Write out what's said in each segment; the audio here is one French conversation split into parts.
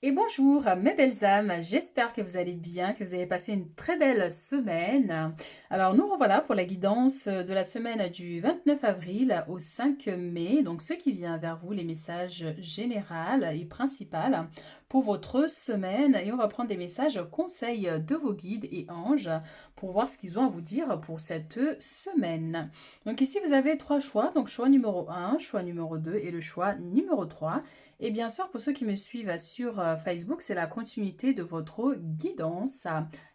Et bonjour mes belles âmes, j'espère que vous allez bien, que vous avez passé une très belle semaine. Alors nous revoilà pour la guidance de la semaine du 29 avril au 5 mai, donc ce qui vient vers vous, les messages généraux et principaux pour votre semaine. Et on va prendre des messages conseils de vos guides et anges pour voir ce qu'ils ont à vous dire pour cette semaine. Donc ici vous avez trois choix, donc choix numéro un, choix numéro 2 et le choix numéro 3. Et bien sûr, pour ceux qui me suivent sur Facebook, c'est la continuité de votre guidance.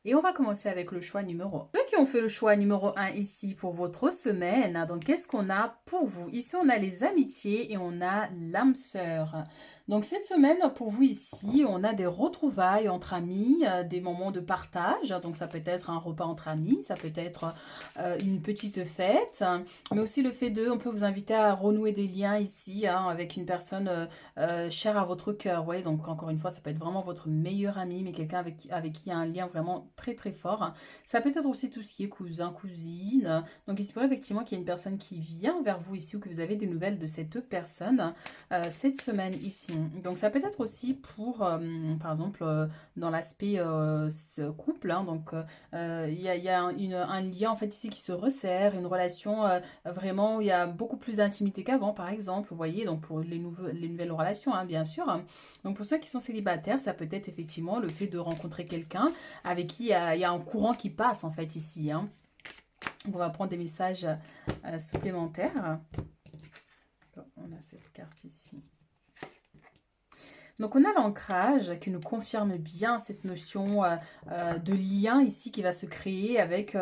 Et on va commencer avec le choix numéro 1. Ceux qui ont fait le choix numéro 1 ici pour votre semaine, donc qu'est-ce qu'on a pour vous? Ici, on a les amitiés et on a l'âme sœur. Donc cette semaine, pour vous ici, on a des retrouvailles entre amis, des moments de partage. Donc ça peut être un repas entre amis, ça peut être une petite fête, mais aussi le fait de, on peut vous inviter à renouer des liens ici avec une personne chère à votre cœur. Ouais, donc encore une fois, ça peut être vraiment votre meilleur ami, mais quelqu'un avec qui il y a un lien vraiment très très fort. Ça peut être aussi tout ce qui est cousin, cousine. Donc il se pourrait effectivement qu'il y ait une personne qui vient vers vous ici ou que vous avez des nouvelles de cette personne cette semaine ici. Donc ça peut être aussi pour, par exemple, dans l'aspect couple. Donc il y a un lien en fait ici qui se resserre, une relation vraiment où il y a beaucoup plus d'intimité qu'avant, par exemple. Vous voyez, donc pour les nouvelles relations, bien sûr. Donc pour ceux qui sont célibataires, ça peut être effectivement le fait de rencontrer quelqu'un avec qui il y a un courant qui passe en fait ici. Donc on va prendre des messages supplémentaires. On a cette carte ici. Donc on a l'ancrage qui nous confirme bien cette notion de lien ici qui va se créer avec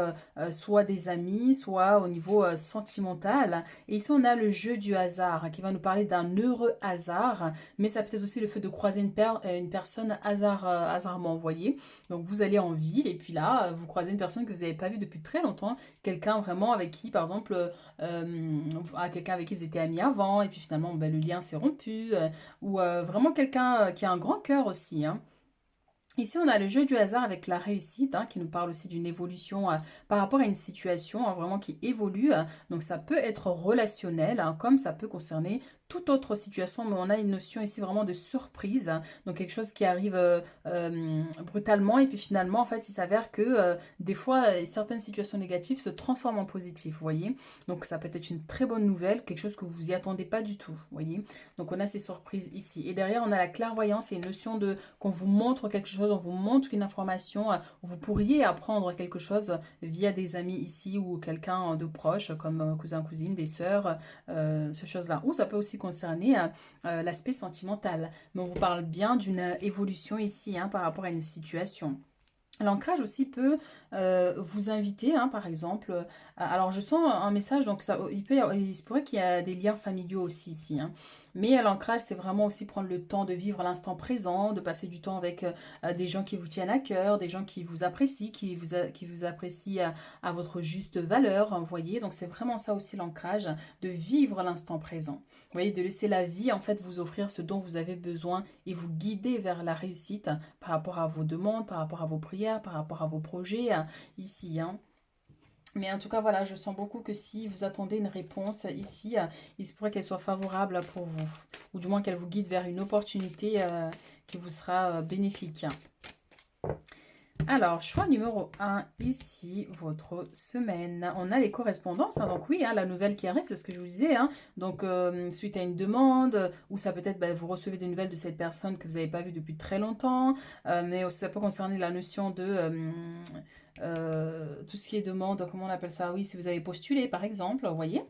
soit des amis, soit au niveau sentimental. Et ici on a le jeu du hasard qui va nous parler d'un heureux hasard, mais ça peut être aussi le fait de croiser une personne hasardement, vous voyez. Donc vous allez en ville et puis là vous croisez une personne que vous n'avez pas vue depuis très longtemps, quelqu'un vraiment avec qui par exemple, quelqu'un avec qui vous étiez amis avant et puis finalement ben, le lien s'est rompu. Ou vraiment quelqu'un qui a un grand cœur aussi. Ici, on a le jeu du hasard avec la réussite, qui nous parle aussi d'une évolution par rapport à une situation vraiment qui évolue. Donc, ça peut être relationnel, comme ça peut concerner toute autre situation, mais on a une notion ici vraiment de surprise. Donc, quelque chose qui arrive brutalement, et puis finalement, en fait, il s'avère que des fois, certaines situations négatives se transforment en positives, vous voyez. Donc, ça peut être une très bonne nouvelle, quelque chose que vous y attendez pas du tout, vous voyez. Donc, on a ces surprises ici. Et derrière, on a la clairvoyance et une notion de qu'on vous montre quelque chose, on vous montre une information, vous pourriez apprendre quelque chose via des amis ici ou quelqu'un de proche, comme cousin, cousine, des sœurs, ce chose-là. Ou ça peut aussi concerner l'aspect sentimental. Mais on vous parle bien d'une évolution ici par rapport à une situation. L'ancrage aussi peut vous inviter, par exemple. Alors, je sens un message, donc ça, il se pourrait qu'il y ait des liens familiaux aussi ici. Mais l'ancrage, c'est vraiment aussi prendre le temps de vivre l'instant présent, de passer du temps avec des gens qui vous tiennent à cœur, des gens qui vous apprécient, qui vous apprécient à votre juste valeur, vous voyez. Donc, c'est vraiment ça aussi l'ancrage, de vivre l'instant présent. Vous voyez, de laisser la vie, en fait, vous offrir ce dont vous avez besoin et vous guider vers la réussite par rapport à vos demandes, par rapport à vos prières, par rapport à vos projets ici. Mais en tout cas, voilà, je sens beaucoup que si vous attendez une réponse ici, il se pourrait qu'elle soit favorable pour vous. Ou du moins qu'elle vous guide vers une opportunité qui vous sera bénéfique. Alors, choix numéro un, ici, votre semaine. On a les correspondances, donc oui, la nouvelle qui arrive, c'est ce que je vous disais. Donc, suite à une demande, ou ça peut être, vous recevez des nouvelles de cette personne que vous n'avez pas vue depuis très longtemps, mais aussi, ça peut concerner la notion de tout ce qui est demande, comment on appelle ça? Oui, si vous avez postulé, par exemple, vous voyez.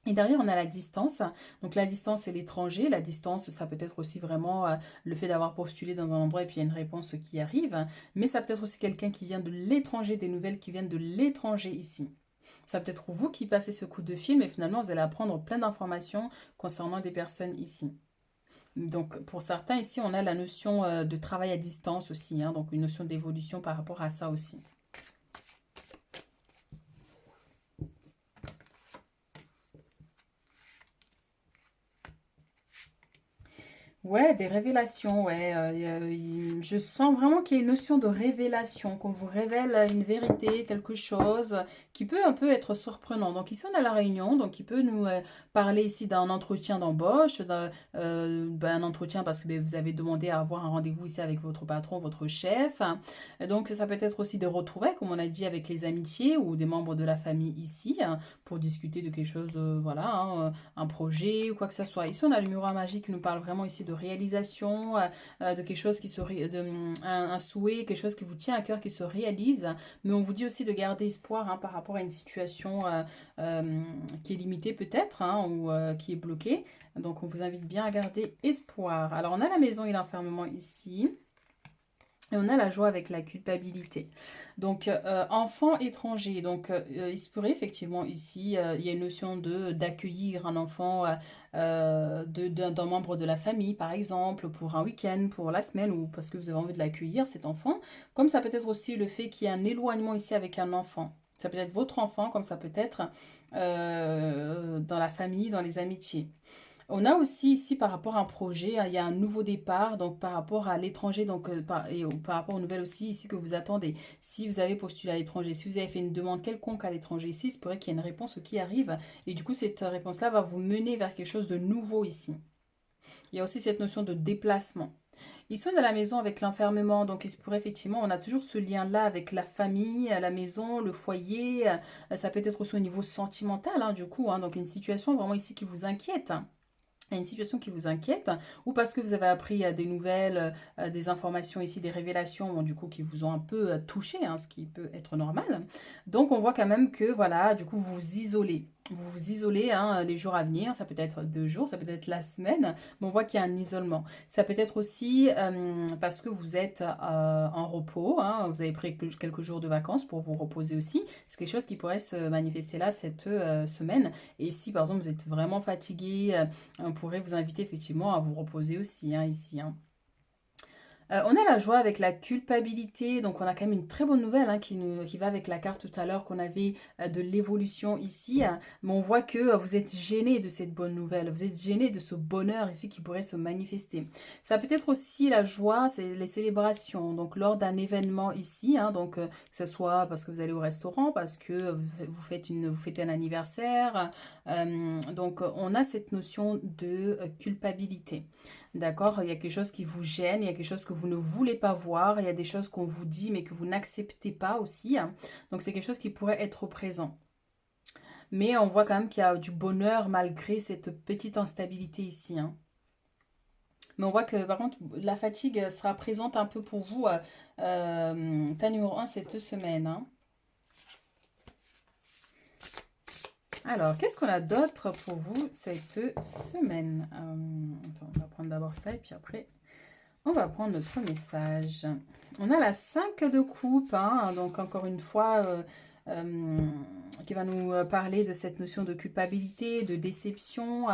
Et derrière, on a la distance. Donc la distance, c'est l'étranger. La distance, ça peut être aussi vraiment le fait d'avoir postulé dans un endroit et puis il y a une réponse qui arrive. Mais ça peut être aussi quelqu'un qui vient de l'étranger, des nouvelles qui viennent de l'étranger ici. Ça peut être vous qui passez ce coup de fil, mais finalement, vous allez apprendre plein d'informations concernant des personnes ici. Donc pour certains, ici, on a la notion de travail à distance aussi, donc une notion d'évolution par rapport à ça aussi. Ouais, des révélations, ouais. Je sens vraiment qu'il y a une notion de révélation, qu'on vous révèle une vérité, quelque chose qui peut un peu être surprenant. Donc ici, on a la réunion, donc il peut nous parler ici d'un entretien d'embauche, un entretien parce que ben, vous avez demandé à avoir un rendez-vous ici avec votre patron, votre chef. Donc ça peut être aussi des retrouvailles, comme on a dit, avec les amitiés ou des membres de la famille ici, hein, pour discuter de quelque chose, voilà, hein, un projet ou quoi que ce soit. Ici, on a le miroir magique qui nous parle vraiment ici de réalisation, de quelque chose qui se un souhait, quelque chose qui vous tient à cœur qui se réalise. Mais on vous dit aussi de garder espoir, hein, par rapport à une situation qui est limitée peut-être, hein, ou qui est bloquée. Donc, on vous invite bien à garder espoir. Alors, on a la maison et l'enfermement ici. Et on a la joie avec la culpabilité. Donc, enfant étranger. Donc, il se pourrait effectivement ici, il y a une notion de d'accueillir un enfant d'un membre de la famille, par exemple, pour un week-end, pour la semaine, ou parce que vous avez envie de l'accueillir, cet enfant. Comme ça peut être aussi le fait qu'il y ait un éloignement ici avec un enfant. Ça peut être votre enfant, comme ça peut être dans la famille, dans les amitiés. On a aussi ici par rapport à un projet, hein, il y a un nouveau départ, donc par rapport à l'étranger, donc par rapport aux nouvelles aussi ici que vous attendez. Si vous avez postulé à l'étranger, si vous avez fait une demande quelconque à l'étranger ici, il se pourrait qu'il y ait une réponse qui arrive. Et du coup, cette réponse-là va vous mener vers quelque chose de nouveau ici. Il y a aussi cette notion de déplacement. Ils sont à la maison avec l'enfermement, donc il se pourrait effectivement, on a toujours ce lien-là avec la famille, la maison, le foyer. Ça peut être aussi au niveau sentimental, hein, du coup, hein, donc une situation vraiment ici qui vous inquiète, hein, à une situation qui vous inquiète, ou parce que vous avez appris des nouvelles, des informations ici, des révélations, bon, du coup, qui vous ont un peu touché, hein, ce qui peut être normal. Donc, on voit quand même que, voilà, du coup, vous vous isolez. Vous vous isolez, hein, les jours à venir, ça peut être 2 jours, ça peut être la semaine, mais on voit qu'il y a un isolement. Ça peut être aussi parce que vous êtes en repos, hein, vous avez pris quelques jours de vacances pour vous reposer aussi. C'est quelque chose qui pourrait se manifester là cette semaine. Et si par exemple vous êtes vraiment fatigué, on pourrait vous inviter effectivement à vous reposer aussi, hein, ici, hein. On a la joie avec la culpabilité, donc on a quand même une très bonne nouvelle, hein, qui va avec la carte tout à l'heure qu'on avait de l'évolution ici, hein. Mais on voit que vous êtes gêné de cette bonne nouvelle, vous êtes gêné de ce bonheur ici qui pourrait se manifester. Ça peut être aussi la joie, c'est les célébrations, donc lors d'un événement ici, hein, donc que ce soit parce que vous allez au restaurant, parce que vous fêtez un anniversaire, donc on a cette notion de culpabilité. D'accord? Il y a quelque chose qui vous gêne, il y a quelque chose que vous ne voulez pas voir, il y a des choses qu'on vous dit mais que vous n'acceptez pas aussi, hein. Donc c'est quelque chose qui pourrait être présent. Mais on voit quand même qu'il y a du bonheur malgré cette petite instabilité ici, hein. Mais on voit que par contre la fatigue sera présente un peu pour vous, tas numéro 1 cette semaine, hein. Alors, qu'est-ce qu'on a d'autre pour vous cette semaine? Attends, on va prendre d'abord ça et puis après on va prendre notre message. On a la 5 de coupe, hein, donc encore une fois, euh, qui va nous parler de cette notion de culpabilité, de déception.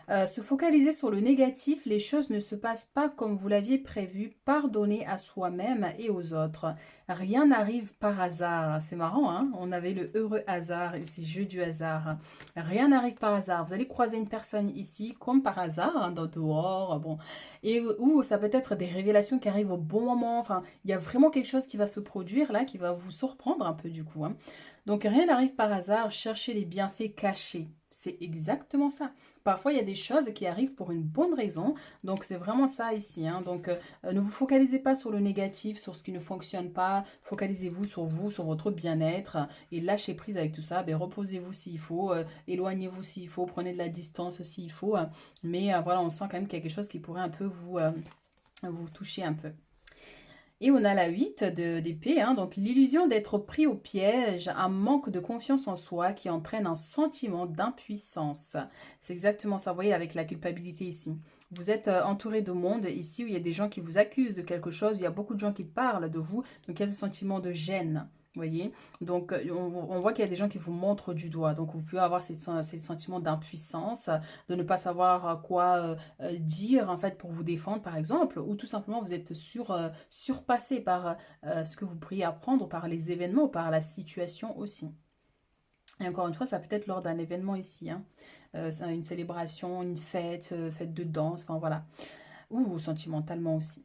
Se focaliser sur le négatif, les choses ne se passent pas comme vous l'aviez prévu. Pardonner à soi-même et aux autres. Rien n'arrive par hasard. C'est marrant, hein? On avait le heureux hasard, ici, jeu du hasard. Rien n'arrive par hasard. Vous allez croiser une personne ici, comme par hasard, hein, dans dehors, bon, et où ça peut être des révélations qui arrivent au bon moment. Enfin, il y a vraiment quelque chose qui va se produire là, qui va vous surprendre un peu du coup, hein. Donc rien n'arrive par hasard, cherchez les bienfaits cachés. C'est exactement ça. Parfois, il y a des choses qui arrivent pour une bonne raison. Donc, c'est vraiment ça ici, hein. Donc, ne vous focalisez pas sur le négatif, sur ce qui ne fonctionne pas. Focalisez-vous, sur votre bien-être. Et lâchez prise avec tout ça. Ben, reposez-vous s'il faut. Éloignez-vous s'il faut. Prenez de la distance s'il faut. Mais voilà, on sent quand même quelque chose qui pourrait un peu vous toucher un peu. Et on a la 8 d'épée, hein, donc l'illusion d'être pris au piège, un manque de confiance en soi qui entraîne un sentiment d'impuissance. C'est exactement ça, vous voyez, avec la culpabilité ici. Vous êtes entouré de monde ici où il y a des gens qui vous accusent de quelque chose, il y a beaucoup de gens qui parlent de vous, donc il y a ce sentiment de gêne. Vous voyez, donc on voit qu'il y a des gens qui vous montrent du doigt, donc vous pouvez avoir ces sentiments d'impuissance, de ne pas savoir quoi dire en fait pour vous défendre par exemple, ou tout simplement vous êtes surpassé par ce que vous pourriez apprendre, par les événements ou par la situation aussi. Et encore une fois, ça peut être lors d'un événement ici, hein. C'est une célébration, une fête, fête de danse, enfin voilà. ou sentimentalement aussi.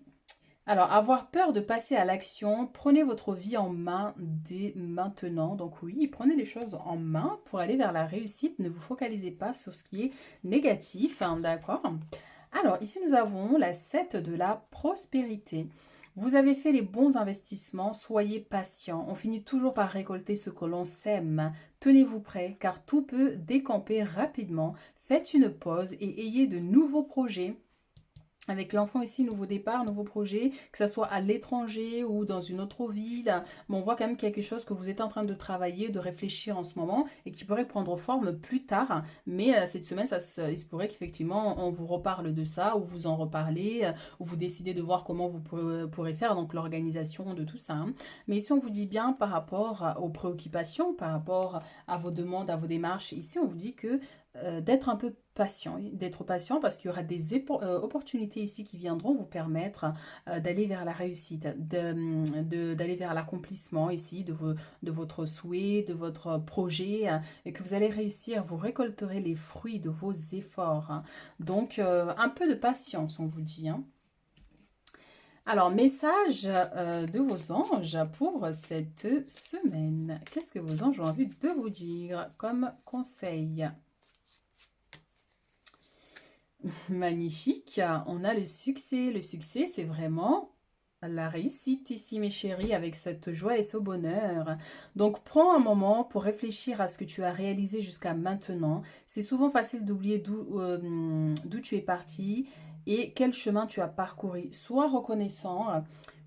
Alors, avoir peur de passer à l'action, prenez votre vie en main dès maintenant. Donc oui, prenez les choses en main pour aller vers la réussite. Ne vous focalisez pas sur ce qui est négatif, hein, d'accord? Alors, ici, nous avons la 7 de la prospérité. Vous avez fait les bons investissements, soyez patient. On finit toujours par récolter ce que l'on sème. Tenez-vous prêt, car tout peut décamper rapidement. Faites une pause et ayez de nouveaux projets. Avec l'enfant ici, nouveau départ, nouveau projet, que ce soit à l'étranger ou dans une autre ville. Mais on voit quand même quelque chose que vous êtes en train de travailler, de réfléchir en ce moment et qui pourrait prendre forme plus tard. Mais cette semaine, il se pourrait qu'effectivement, on vous reparle de ça ou vous en reparlez ou vous décidez de voir comment vous pourrez faire, donc l'organisation de tout ça, hein. Mais ici, on vous dit bien par rapport aux préoccupations, par rapport à vos demandes, à vos démarches. Ici, on vous dit que d'être un peu patient, d'être patient parce qu'il y aura des opportunités ici qui viendront vous permettre d'aller vers la réussite, d'aller vers l'accomplissement ici de votre souhait, de votre projet et que vous allez réussir, vous récolterez les fruits de vos efforts, hein. Donc, un peu de patience, on vous dit, hein. Alors, message de vos anges pour cette semaine. Qu'est-ce que vos anges ont envie de vous dire comme conseil? Magnifique. On a le succès. Le succès, c'est vraiment la réussite ici, mes chéris, avec cette joie et ce bonheur. Donc, prends un moment pour réfléchir à ce que tu as réalisé jusqu'à maintenant. C'est souvent facile d'oublier d'où tu es parti et quel chemin tu as parcouru. Sois reconnaissant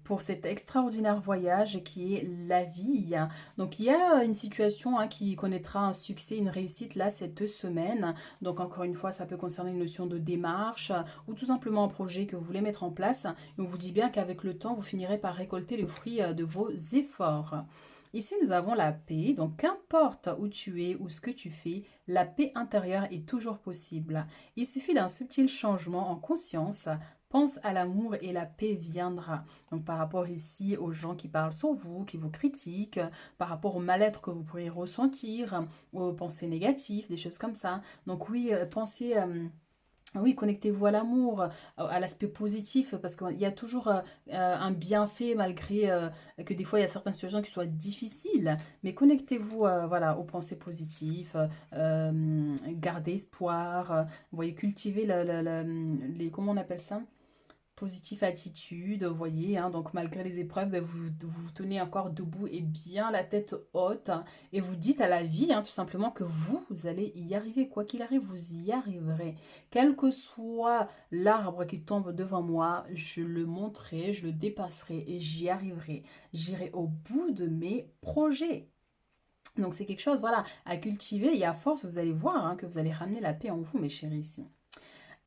pour cet extraordinaire voyage qui est la vie. Donc, il y a une situation qui connaîtra un succès, une réussite là cette semaine. Donc, encore une fois, ça peut concerner une notion de démarche ou tout simplement un projet que vous voulez mettre en place. Et on vous dit bien qu'avec le temps, vous finirez par récolter le fruit de vos efforts. Ici, nous avons la paix. Donc, qu'importe où tu es ou ce que tu fais, la paix intérieure est toujours possible. Il suffit d'un subtil changement en conscience. Pense à l'amour et la paix viendra. Donc, par rapport ici aux gens qui parlent sur vous, qui vous critiquent, par rapport au mal-être que vous pourriez ressentir, aux pensées négatives, des choses comme ça. Donc, oui, pensez. Oui, connectez-vous à l'amour, à l'aspect positif, parce qu'il y a toujours un bienfait malgré que des fois il y a certaines situations qui soient difficiles. Mais connectez-vous voilà, aux pensées positives, gardez espoir, vous voyez, cultivez les, comment on appelle ça? Positive attitude, vous voyez, hein, donc malgré les épreuves, ben, vous tenez encore debout et bien la tête haute et vous dites à la vie tout simplement que vous allez y arriver, quoi qu'il arrive, vous y arriverez. Quel que soit l'arbre qui tombe devant moi, je le monterai, je le dépasserai et j'y arriverai. J'irai au bout de mes projets. Donc c'est quelque chose, voilà, à cultiver et à force, vous allez voir que vous allez ramener la paix en vous, mes chéris, ici.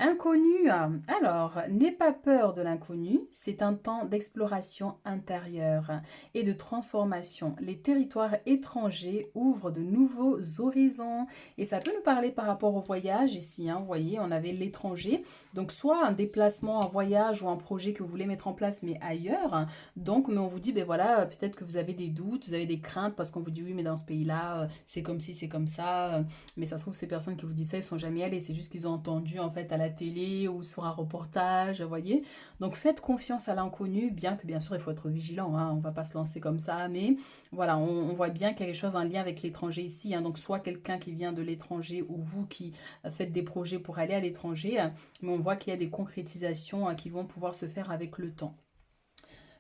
Inconnu, alors, n'aie pas peur de l'inconnu, c'est un temps d'exploration intérieure et de transformation. Les territoires étrangers ouvrent de nouveaux horizons et ça peut nous parler par rapport au voyage ici, vous voyez, on avait l'étranger, donc soit un déplacement, un voyage ou un projet que vous voulez mettre en place mais ailleurs, donc mais on vous dit, ben voilà, peut-être que vous avez des doutes, vous avez des craintes parce qu'on vous dit oui mais dans ce pays-là, c'est comme ci, c'est comme ça, mais ça se trouve, ces personnes qui vous disent ça, ils sont jamais allés. C'est juste qu'ils ont entendu en fait à la télé ou sur un reportage, vous voyez. Donc faites confiance à l'inconnu, bien que bien sûr il faut être vigilant. On va pas se lancer comme ça, mais voilà, on voit bien quelque chose en lien avec l'étranger ici. Donc soit quelqu'un qui vient de l'étranger ou vous qui faites des projets pour aller à l'étranger, mais on voit qu'il y a des concrétisations qui vont pouvoir se faire avec le temps.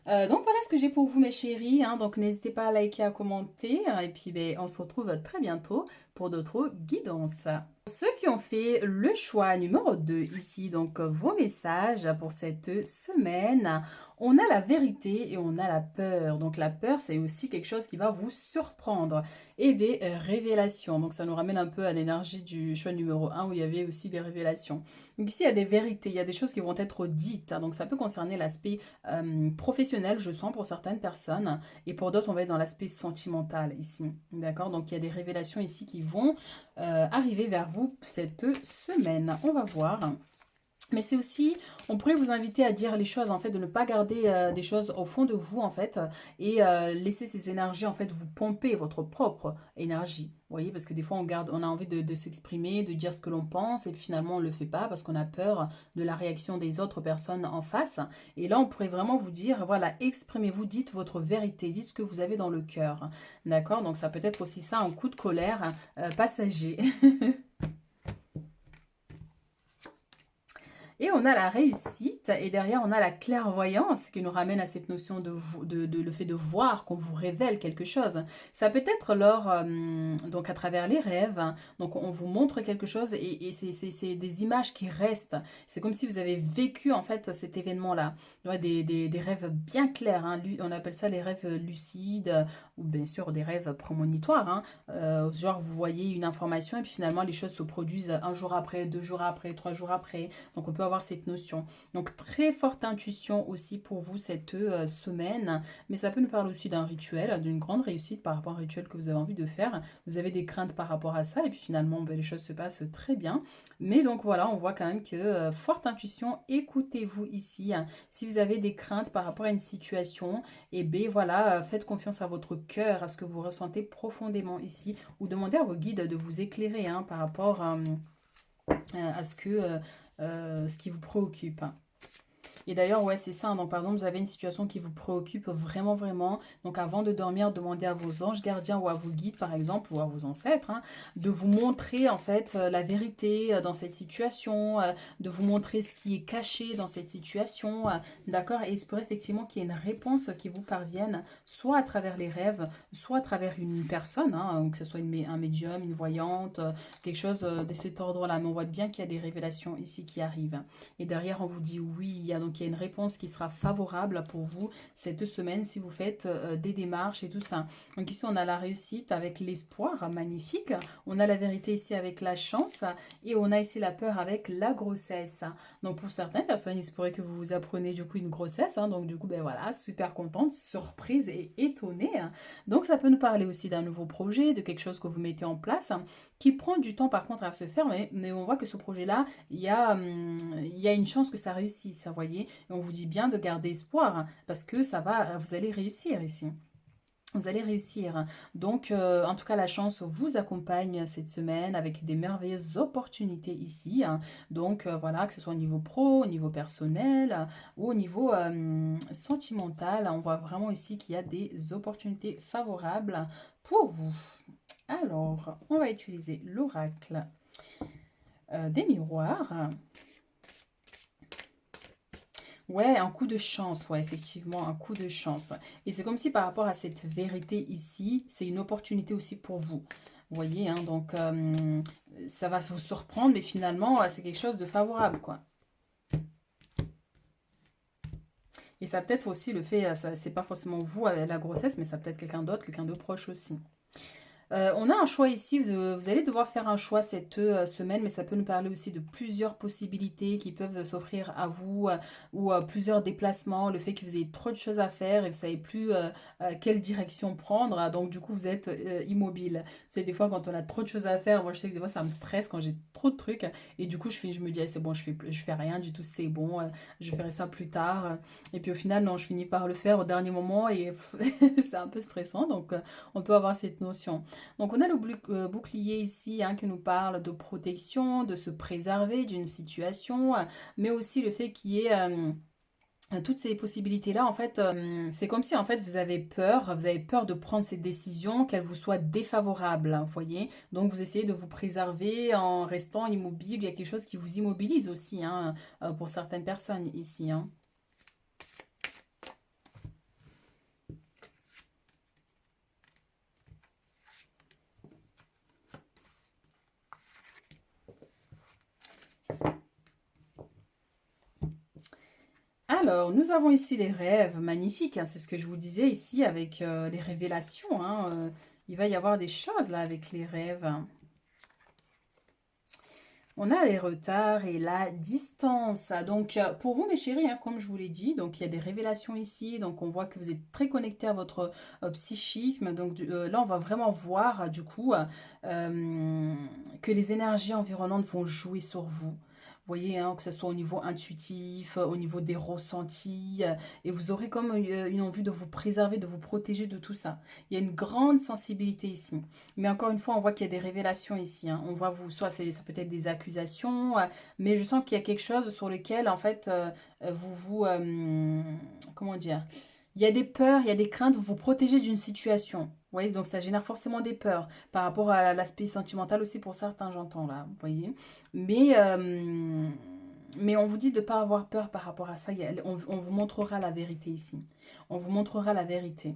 Donc voilà ce que j'ai pour vous mes chéris, donc n'hésitez pas à liker, à commenter, et puis ben, on se retrouve très bientôt pour d'autres guidances. Ceux qui ont fait le choix numéro 2 ici, donc vos messages pour cette semaine, on a la vérité et on a la peur. Donc la peur, c'est aussi quelque chose qui va vous surprendre et des révélations. Donc ça nous ramène un peu à l'énergie du choix numéro 1 où il y avait aussi des révélations. Donc ici, il y a des vérités, il y a des choses qui vont être dites. Donc ça peut concerner l'aspect professionnel, je sens, pour certaines personnes. Et pour d'autres, on va être dans l'aspect sentimental ici. D'accord? Donc il y a des révélations ici qui vont arriver vers vous cette semaine. On va voir. Mais c'est aussi, on pourrait vous inviter à dire les choses, en fait, de ne pas garder des choses au fond de vous, en fait, et laisser ces énergies, en fait, vous pomper votre propre énergie. Vous voyez, parce que des fois, on a envie de s'exprimer, de dire ce que l'on pense, et puis finalement, on ne le fait pas parce qu'on a peur de la réaction des autres personnes en face. Et là, on pourrait vraiment vous dire, voilà, exprimez-vous, dites votre vérité, dites ce que vous avez dans le cœur. D'accord? Donc, ça peut être aussi ça, un coup de colère passager. Et on a la réussite, et derrière on a la clairvoyance qui nous ramène à cette notion de le fait de voir, qu'on vous révèle quelque chose. Ça peut être lors, donc à travers les rêves, hein. Donc on vous montre quelque chose et c'est des images qui restent. C'est comme si vous avez vécu en fait cet événement-là. Ouais, des rêves bien clairs, hein. On appelle ça les rêves lucides, ou bien sûr des rêves prémonitoires, hein. Genre vous voyez une information et puis finalement les choses se produisent un jour après, 2 jours après, 3 jours après. Donc on peut avoir cette notion. Donc très forte intuition aussi pour vous cette semaine, mais ça peut nous parler aussi d'un rituel, d'une grande réussite par rapport à un rituel que vous avez envie de faire. Vous avez des craintes par rapport à ça et puis finalement ben, les choses se passent très bien. Mais donc voilà, on voit quand même que forte intuition, écoutez-vous ici. Si vous avez des craintes par rapport à une situation, et bien voilà, faites confiance à votre cœur, à ce que vous ressentez profondément ici, ou demandez à vos guides de vous éclairer hein, par rapport à ce qui vous préoccupe. Et d'ailleurs, ouais, c'est ça, hein. Donc, par exemple, vous avez une situation qui vous préoccupe vraiment, vraiment. Donc, avant de dormir, demandez à vos anges gardiens ou à vos guides, par exemple, ou à vos ancêtres, hein, de vous montrer, en fait, la vérité dans cette situation, de vous montrer ce qui est caché dans cette situation, d'accord? Et il se pourrait effectivement qu'il y ait une réponse qui vous parvienne, soit à travers les rêves, soit à travers une personne, hein, que ce soit un médium, une voyante, quelque chose de cet ordre-là. Mais on voit bien qu'il y a des révélations ici qui arrivent. Et derrière, on vous dit oui, il y a une réponse qui sera favorable pour vous ces 2 semaines si vous faites des démarches et tout ça. Donc ici, on a la réussite avec l'espoir, magnifique. On a la vérité ici avec la chance et on a ici la peur avec la grossesse. Donc pour certaines personnes, il se pourrait que vous apprenez du coup une grossesse. Hein. Donc du coup, ben voilà, super contente, surprise et étonnée. Hein. Donc ça peut nous parler aussi d'un nouveau projet, de quelque chose que vous mettez en place, qui prend du temps par contre à se faire, mais on voit que ce projet-là, il y a une chance que ça réussisse, vous voyez. Et on vous dit bien de garder espoir, hein, parce que ça va, vous allez réussir ici. Vous allez réussir. Donc, en tout cas, la chance vous accompagne cette semaine avec des merveilleuses opportunités ici. Hein. Donc, voilà, que ce soit au niveau pro, au niveau personnel ou au niveau sentimental. On voit vraiment ici qu'il y a des opportunités favorables pour vous. Alors, on va utiliser l'oracle des miroirs. Ouais, un coup de chance, ouais, effectivement, un coup de chance. Et c'est comme si par rapport à cette vérité ici, c'est une opportunité aussi pour vous. Vous voyez, hein, donc ça va vous surprendre, mais finalement, c'est quelque chose de favorable, quoi. Et ça peut être aussi le fait, c'est pas forcément vous la grossesse, mais ça peut être quelqu'un d'autre, quelqu'un de proche aussi. On a un choix ici, vous allez devoir faire un choix cette semaine, mais ça peut nous parler aussi de plusieurs possibilités qui peuvent s'offrir à vous ou plusieurs déplacements, le fait que vous ayez trop de choses à faire et vous ne savez plus quelle direction prendre, hein, donc du coup vous êtes immobile. C'est des fois quand on a trop de choses à faire, moi je sais que des fois ça me stresse quand j'ai trop de trucs et du coup je me dis ah, c'est bon, je fais rien du tout, c'est bon, je ferai ça plus tard. Et puis au final non, je finis par le faire au dernier moment et c'est un peu stressant, donc on peut avoir cette notion. Donc on a le bouclier ici hein, qui nous parle de protection, de se préserver d'une situation, mais aussi le fait qu'il y ait toutes ces possibilités-là. En fait, c'est comme si en fait vous avez peur de prendre ces décisions, qu'elles vous soient défavorables, hein, vous voyez. Donc vous essayez de vous préserver en restant immobile. Il y a quelque chose qui vous immobilise aussi hein, pour certaines personnes ici. Hein. Alors, nous avons ici les rêves magnifiques, hein, c'est ce que je vous disais ici avec les révélations. Hein, il va y avoir des choses là avec les rêves. On a les retards et la distance. Donc, pour vous, mes chéris, hein, comme je vous l'ai dit, donc il y a des révélations ici. Donc, on voit que vous êtes très connecté à votre psychisme. Donc, là, on va vraiment voir, du coup, que les énergies environnantes vont jouer sur vous. voyez, hein, que ce soit au niveau intuitif, au niveau des ressentis, et vous aurez comme une envie de vous préserver, de vous protéger de tout ça. Il y a une grande sensibilité ici. Mais encore une fois, on voit qu'il y a des révélations ici, hein. On voit vous, soit ça peut être des accusations, mais je sens qu'il y a quelque chose sur lequel, en fait, comment dire? Il y a des peurs, il y a des craintes, vous vous protégez d'une situation. Vous voyez, donc ça génère forcément des peurs par rapport à l'aspect sentimental aussi pour certains, j'entends là, vous voyez. Mais, euh, mais on vous dit de ne pas avoir peur par rapport à ça. On vous montrera la vérité ici. On vous montrera la vérité.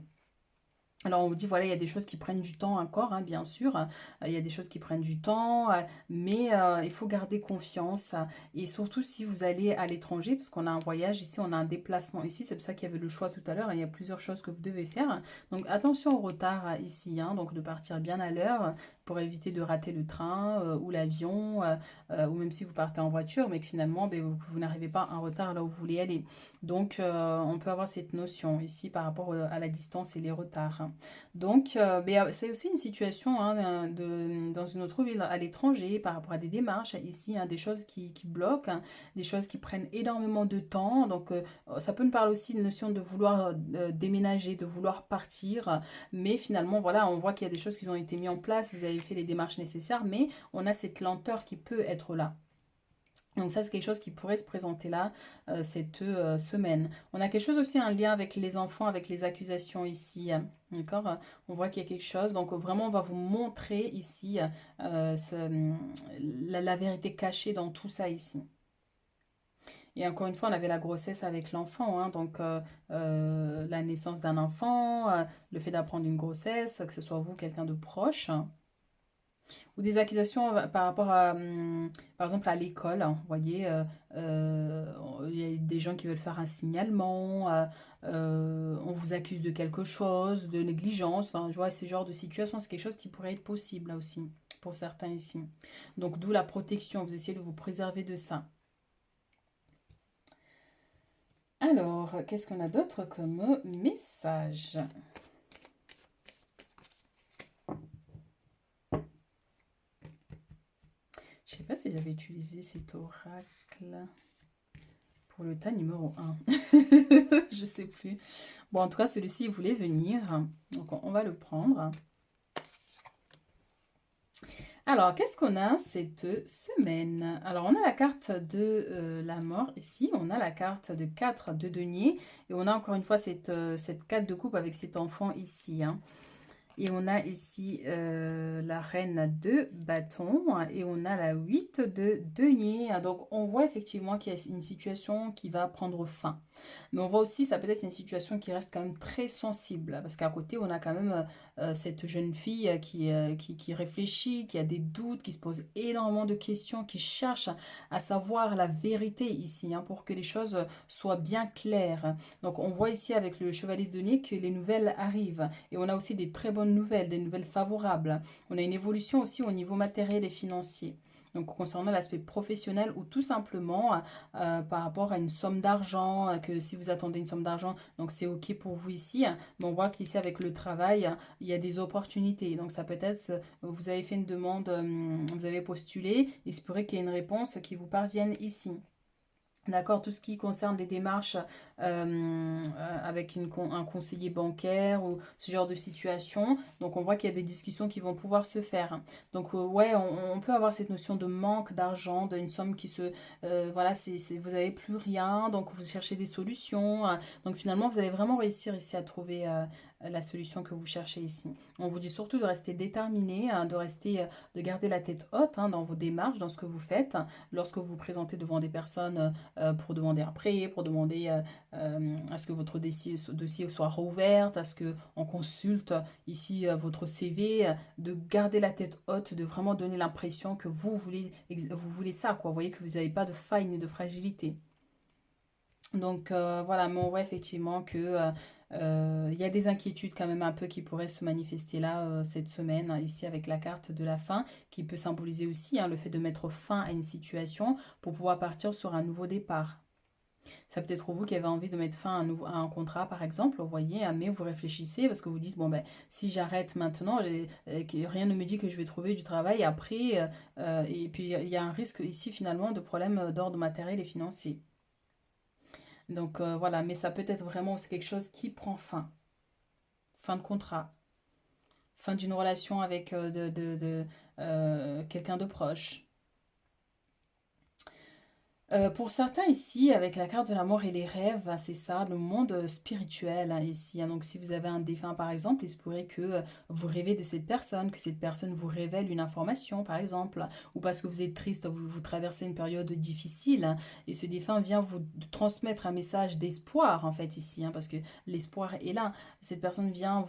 Alors on vous dit, voilà, il y a des choses qui prennent du temps encore, hein, bien sûr. Il y a des choses qui prennent du temps, mais il faut garder confiance. Et surtout si vous allez à l'étranger, parce qu'on a un voyage ici, on a un déplacement ici. C'est pour ça qu'il y avait le choix tout à l'heure, hein. Il y a plusieurs choses que vous devez faire. Donc attention au retard ici, hein, donc de partir bien à l'heure pour éviter de rater le train ou l'avion, ou même si vous partez en voiture, mais que finalement, ben, vous n'arrivez pas en retard là où vous voulez aller. Donc on peut avoir cette notion ici par rapport à la distance et les retards. Donc, c'est aussi une situation, hein, dans une autre ville à l'étranger par rapport à des démarches ici, hein, des choses qui bloquent, hein, des choses qui prennent énormément de temps. Donc, ça peut nous parler aussi de notion de vouloir déménager, de vouloir partir. Mais finalement, voilà, on voit qu'il y a des choses qui ont été mises en place, vous avez fait les démarches nécessaires, mais on a cette lenteur qui peut être là. Donc ça, c'est quelque chose qui pourrait se présenter là, cette semaine. On a quelque chose aussi, un lien avec les enfants, avec les accusations ici. D'accord? On voit qu'il y a quelque chose. Donc vraiment, on va vous montrer ici la vérité cachée dans tout ça ici. Et encore une fois, on avait la grossesse avec l'enfant, hein, donc la naissance d'un enfant, le fait d'apprendre une grossesse, que ce soit vous, quelqu'un de proche. Ou des accusations par rapport à, par exemple, à l'école, hein, vous voyez, il y a des gens qui veulent faire un signalement, on vous accuse de quelque chose, de négligence, enfin, je vois, ce genre de situation, c'est quelque chose qui pourrait être possible là aussi, pour certains ici. Donc, d'où la protection, vous essayez de vous préserver de ça. Alors, qu'est-ce qu'on a d'autre comme message? Je sais pas si j'avais utilisé cet oracle pour le tas numéro 1. Je sais plus. Bon, en tout cas, celui-ci, il voulait venir. Donc, on va le prendre. Alors, qu'est-ce qu'on a cette semaine? Alors, on a la carte de la mort ici. On a la carte de 4 de denier. Et on a encore une fois cette 4 de coupe avec cet enfant ici, hein. Et on a ici la reine de bâton et on a la 8 de denier. Donc on voit effectivement qu'il y a une situation qui va prendre fin. Mais on voit aussi, ça peut être une situation qui reste quand même très sensible. Parce qu'à côté, on a quand même cette jeune fille qui réfléchit, qui a des doutes, qui se pose énormément de questions, qui cherche à savoir la vérité ici, hein, pour que les choses soient bien claires. Donc on voit ici avec le chevalier de denier que les nouvelles arrivent. Et on a aussi des très bonnes nouvelles, des nouvelles favorables. On a une évolution aussi au niveau matériel et financier. Donc concernant l'aspect professionnel ou tout simplement par rapport à une somme d'argent, que si vous attendez une somme d'argent, donc c'est ok pour vous ici. Mais on voit qu'ici avec le travail, il y a des opportunités. Donc ça peut être, vous avez fait une demande, vous avez postulé, il se pourrait qu'il y ait une réponse qui vous parvienne ici. D'accord, tout ce qui concerne les démarches avec un conseiller bancaire ou ce genre de situation. Donc on voit qu'il y a des discussions qui vont pouvoir se faire. Donc ouais, on peut avoir cette notion de manque d'argent, d'une somme qui se... voilà, vous n'avez plus rien, donc vous cherchez des solutions. Donc finalement, vous allez vraiment réussir ici à trouver la solution que vous cherchez ici. On vous dit surtout de rester déterminé, hein, de garder la tête haute, hein, dans vos démarches, dans ce que vous faites, lorsque vous vous présentez devant des personnes pour demander un prêt, pour demander à ce que votre dossier soit rouvert, à ce qu'on consulte ici votre CV, de garder la tête haute, de vraiment donner l'impression que vous voulez ça, quoi. Vous voyez que vous n'avez pas de faille ni de fragilité. Donc voilà, mais on voit effectivement que il y a des inquiétudes quand même un peu qui pourraient se manifester là cette semaine, hein, ici avec la carte de la fin, qui peut symboliser aussi, hein, le fait de mettre fin à une situation pour pouvoir partir sur un nouveau départ. Ça peut être vous qui avez envie de mettre fin à un contrat, par exemple, vous voyez, mais vous réfléchissez parce que vous dites, bon, ben, si j'arrête maintenant, rien ne me dit que je vais trouver du travail après. Et puis, il y a un risque ici, finalement, de problèmes d'ordre matériel et financier. Donc, voilà, mais ça peut être vraiment aussi quelque chose qui prend fin. Fin de contrat, fin d'une relation avec quelqu'un de proche. Pour certains ici, avec la carte de la mort et les rêves, c'est ça, le monde spirituel ici, hein. Donc si vous avez un défunt par exemple, il se pourrait que vous rêvez de cette personne, que cette personne vous révèle une information par exemple, ou parce que vous êtes triste, vous traversez une période difficile, hein, et ce défunt vient vous transmettre un message d'espoir en fait ici, hein, parce que l'espoir est là. Cette personne vient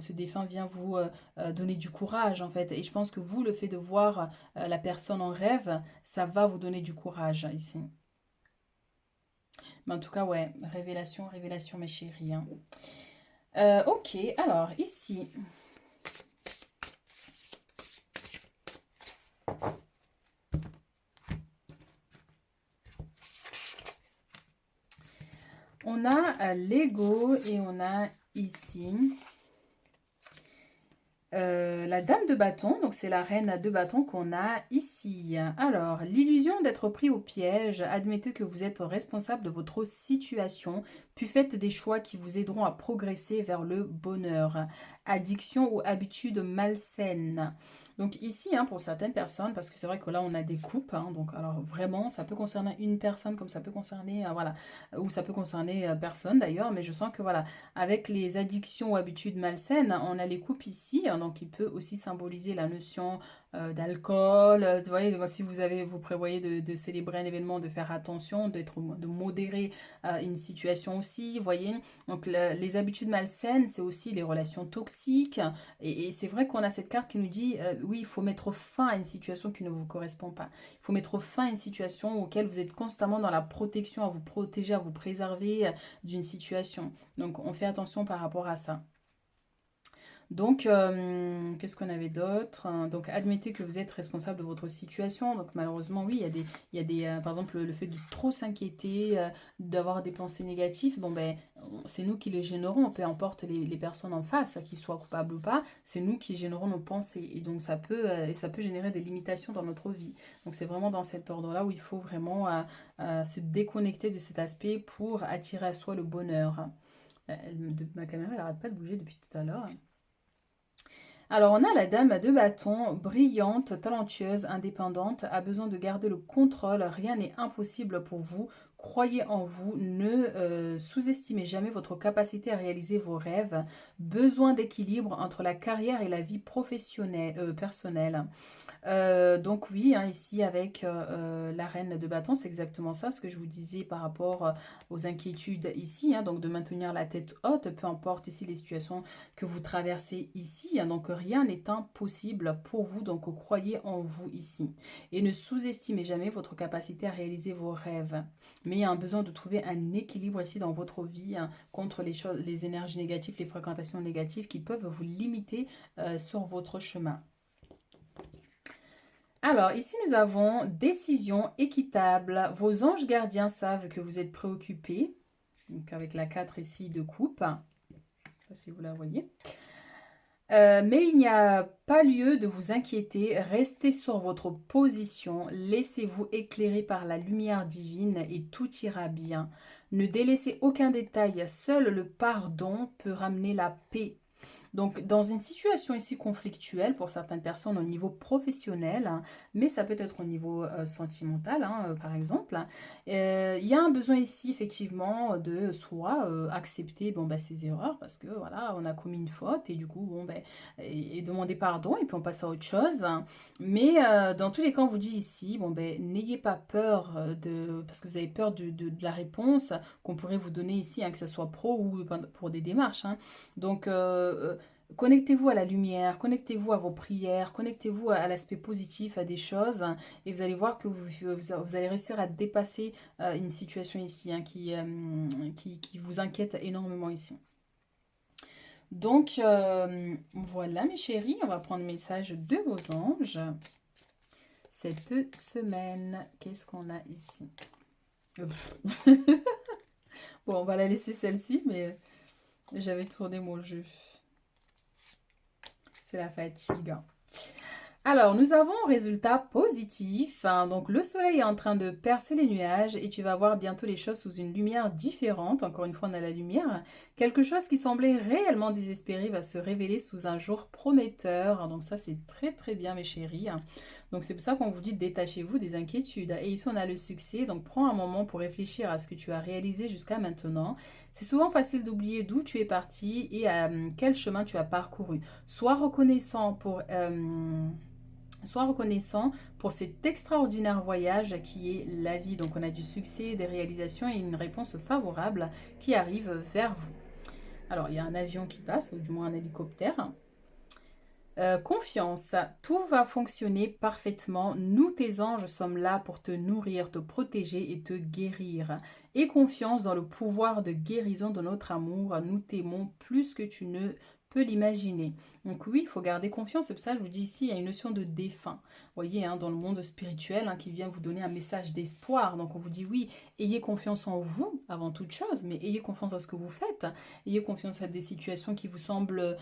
ce défunt vient vous donner du courage en fait. Et je pense que vous, le fait de voir la personne en rêve, ça va vous donner du courage ici. Mais en tout cas, ouais, révélation, révélation, mes chéris, hein. Ok, alors ici, on a l'ego et on a ici la dame de bâton, donc c'est la reine de bâton qu'on a ici. Alors, l'illusion d'être pris au piège, admettez que vous êtes responsable de votre situation, puis faites des choix qui vous aideront à progresser vers le bonheur. Addiction ou habitude malsaine. Donc ici, hein, pour certaines personnes, parce que c'est vrai que là on a des coupes, hein, donc alors vraiment ça peut concerner une personne comme ça peut concerner, voilà, ou ça peut concerner personne d'ailleurs, mais je sens que voilà, avec les addictions ou habitudes malsaines, on a les coupes ici, hein, donc il peut aussi symboliser la notion d'alcool. Vous voyez, si vous prévoyez de célébrer un événement, de faire attention, de modérer une situation aussi, vous voyez. Donc les habitudes malsaines, c'est aussi les relations toxiques. Et c'est vrai qu'on a cette carte qui nous dit, oui, il faut mettre fin à une situation qui ne vous correspond pas. Il faut mettre fin à une situation auquel vous êtes constamment dans la protection, à vous protéger, à vous préserver d'une situation. Donc on fait attention par rapport à ça. Donc, qu'est-ce qu'on avait d'autre? Donc, admettez que vous êtes responsable de votre situation. Donc, malheureusement, oui, par exemple, le fait de trop s'inquiéter, d'avoir des pensées négatives, bon, ben, c'est nous qui les générons, peu importe les personnes en face, qu'ils soient coupables ou pas, c'est nous qui générons nos pensées. Et donc, ça peut générer des limitations dans notre vie. Donc, c'est vraiment dans cet ordre-là où il faut vraiment se déconnecter de cet aspect pour attirer à soi le bonheur. Ma caméra, elle n'arrête pas de bouger depuis tout à l'heure. Alors, on a la dame à deux bâtons, brillante, talentueuse, indépendante, a besoin de garder le contrôle. Rien n'est impossible pour vous. Croyez en vous. Ne sous-estimez jamais votre capacité à réaliser vos rêves. Besoin d'équilibre entre la carrière et la vie professionnelle, personnelle. Donc oui, hein, ici avec la reine de bâton, c'est exactement ça, ce que je vous disais par rapport aux inquiétudes ici, hein, donc de maintenir la tête haute, peu importe ici les situations que vous traversez ici, hein, donc rien n'est impossible pour vous, donc croyez en vous ici. Et ne sous-estimez jamais votre capacité à réaliser vos rêves. Mais il y a un besoin de trouver un équilibre ici dans votre vie, hein, contre les énergies négatives, les fréquentations négatives qui peuvent vous limiter sur votre chemin. Alors, ici, nous avons décision équitable. Vos anges gardiens savent que vous êtes préoccupé. Donc, avec la 4 ici de coupe. Je ne sais pas si vous la voyez. Mais il n'y a pas lieu de vous inquiéter. Restez sur votre position. Laissez-vous éclairer par la lumière divine et tout ira bien. Ne délaissez aucun détail. Seul le pardon peut ramener la paix. Donc, dans une situation ici conflictuelle pour certaines personnes au niveau professionnel, hein, mais ça peut être au niveau sentimental, hein, par exemple, il y a un besoin ici effectivement de soit accepter bon, bah, ses erreurs parce que voilà, on a commis une faute et du coup, bon, ben, et demander pardon et puis on passe à autre chose. Mais dans tous les cas, on vous dit ici, bon, ben, n'ayez pas peur parce que vous avez peur de la réponse qu'on pourrait vous donner ici, hein, que ce soit pro ou pour des démarches, hein. Donc, connectez-vous à la lumière, connectez-vous à vos prières, connectez-vous à l'aspect positif, à des choses, et vous allez voir que vous allez réussir à dépasser une situation ici, hein, qui vous inquiète énormément ici. Donc, voilà mes chéris, on va prendre le message de vos anges cette semaine. Qu'est-ce qu'on a ici? Bon, on va la laisser celle-ci, mais j'avais tourné mon jeu. C'est la fatigue. Alors, nous avons un résultat positif, hein. Donc, le soleil est en train de percer les nuages et tu vas voir bientôt les choses sous une lumière différente. Encore une fois, on a la lumière. Quelque chose qui semblait réellement désespéré va se révéler sous un jour prometteur. Donc, ça, c'est très, très bien, mes chéris, hein. Donc, c'est pour ça qu'on vous dit détachez-vous des inquiétudes. Et ici, on a le succès. Donc, prends un moment pour réfléchir à ce que tu as réalisé jusqu'à maintenant. C'est souvent facile d'oublier d'où tu es parti et quel chemin tu as parcouru. Sois reconnaissant pour... Sois reconnaissant pour cet extraordinaire voyage qui est la vie. Donc on a du succès, des réalisations et une réponse favorable qui arrive vers vous. Alors il y a un avion qui passe, ou du moins un hélicoptère. Confiance, tout va fonctionner parfaitement. Nous, tes anges, sommes là pour te nourrir, te protéger et te guérir. Et confiance dans le pouvoir de guérison de notre amour. Nous t'aimons plus que tu ne peux l'imaginer. Donc oui, il faut garder confiance. C'est pour ça que je vous dis ici, il y a une notion de défunt. Vous voyez, hein, dans le monde spirituel, hein, qui vient vous donner un message d'espoir. Donc on vous dit oui, ayez confiance en vous avant toute chose, mais ayez confiance à ce que vous faites. Ayez confiance à des situations qui vous semblent